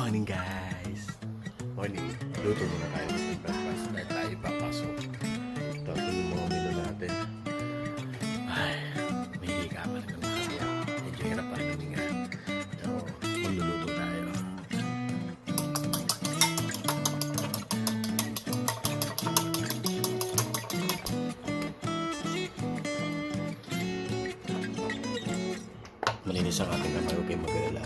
morning guys. Morning. Luto muna tayo ng breakfast dahil tayo papasok. Ito yung mga menu natin. Ay, may hika pa rin naman kaya. Medyo hirap pa rin namin nga. So, magluluto tayo. Malinis ang ating kamay, huwag kayong mag-alala.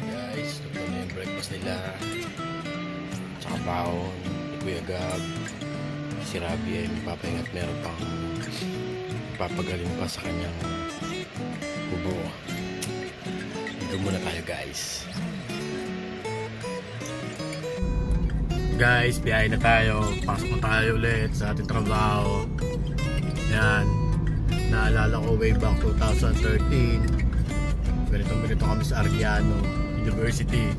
Guys, ito na yung breakfast nila. Tsaka baon, ni Kuya Gab, si Rabi ay magpapahinga at meron pang papagaling pa sa kanyang bubo. Dito muna tayo guys. Guys, biyahe na tayo. Pasok na tayo ulit sa ating trabaho. Yan. Naalala ko way back 2013. Ganito kami sa Arellano University.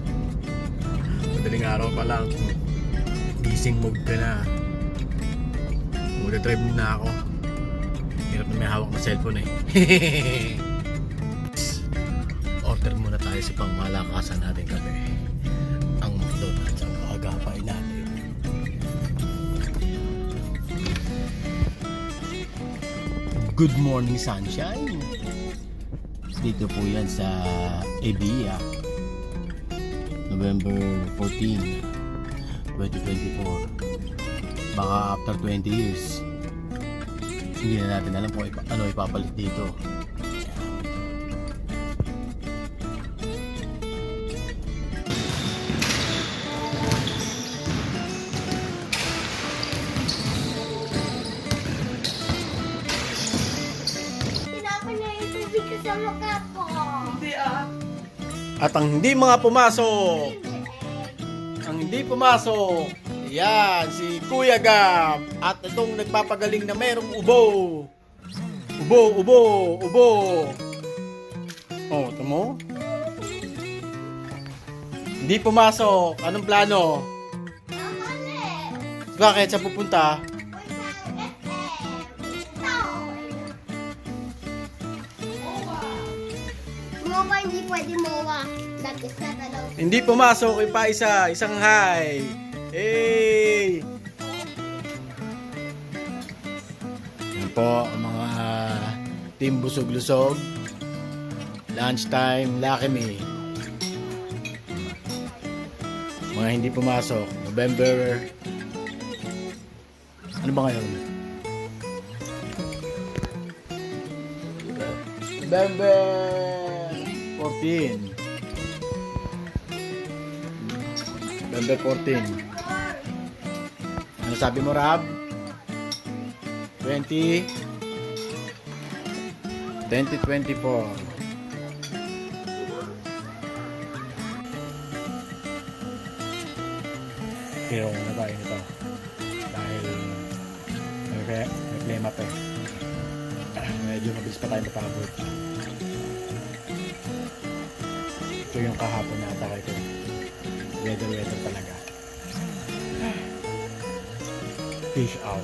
Madaling araw pa lang, gising move ka na. Mag-drive muna ako. Hirap na may hawak na cellphone eh. Order muna tayo sa pangmalakasan natin kasi ang McDonald's ang agapay natin. Good morning sunshine. Dito po yan sa Ebia, November 14, 2024. Baka after 20 years hindi na natin alam kung ano ipapalit dito. At ang hindi mga pumasok, yan, si Kuya Gab. At itong nagpapagaling na merong ubo. Ubo. Oh, ito mo? Hindi pumasok. Anong plano? Bakit? Saan pupunta? Hindi pwede mowa. Hindi pumasok yung pa isang hi. Hey! Yan po ang mga team busog-lusog. Lunchtime, Lucky Me. Mga hindi pumasok. November. Ano ba ngayon? November 14. November 14. Ano sabi mo, Rab? 2024. Pero na tayo nito. Dahil may problema pa eh. Medyo mabilis pa tayo mapagod. Ito yung kahapon na atake ko. Weather talaga. Fish out.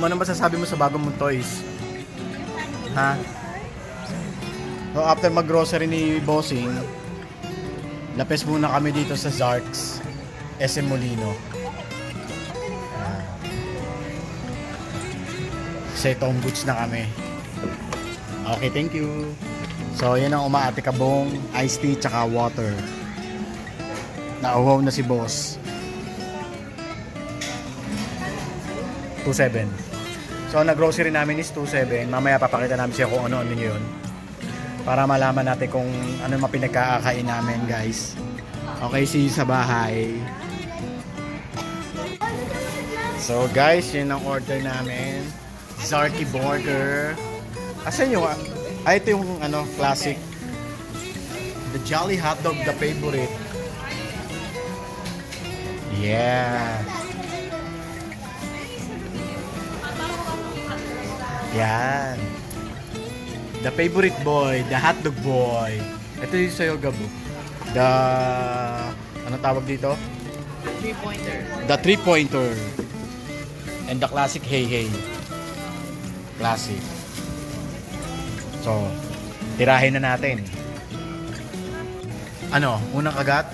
Ano masasabi mo sa bagong mong toys? Ha? So after mag-grocery ni Bossing, lapes muna kami dito sa Zarks, SM Molino. Kasi Tom Goods na kami. Okay, thank you. So yan ang umaate kabong, iced tea tsaka water. Nauhaw na si boss. 2.7. So, nag-grocery namin is 2.7. Mamaya papakita namin siya kung ano-ano yun. Para malaman natin kung ano yung pinagkakain namin, guys. Okay, see you sa bahay. So, guys, yun ang order namin. Zarky Burger. Asan yung... ito yung ano, classic. The Jolly Hotdog, the favorite. Yeah. Yan. The favorite boy, the hotdog boy. Ito yung sa'yo, Gabo. The... ano tawag dito? The three-pointer. And the classic hey hey. Classic. So, tirahin na natin. Ano? Unang kagat?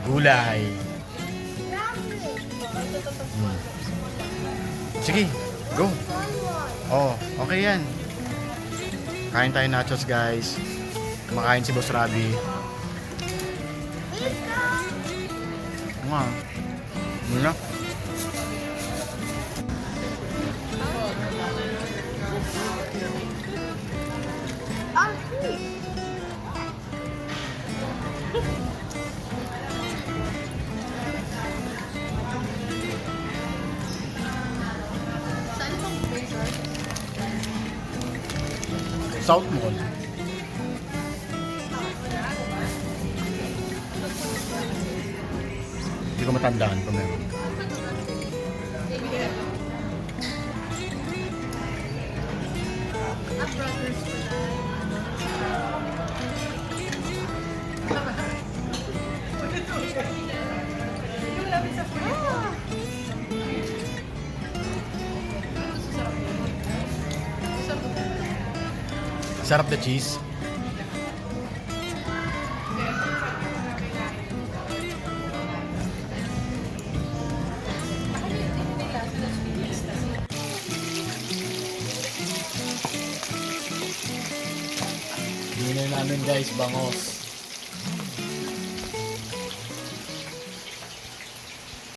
Gulay. Sige, go. Oh, okay yan. Kain tayo nachos, guys. Kumakain si Boss Rabi. Nga. Muna. South Mall. Hindi ko matandaan kung meron. Sarap the cheese. Hindi na namin, guys, bangos.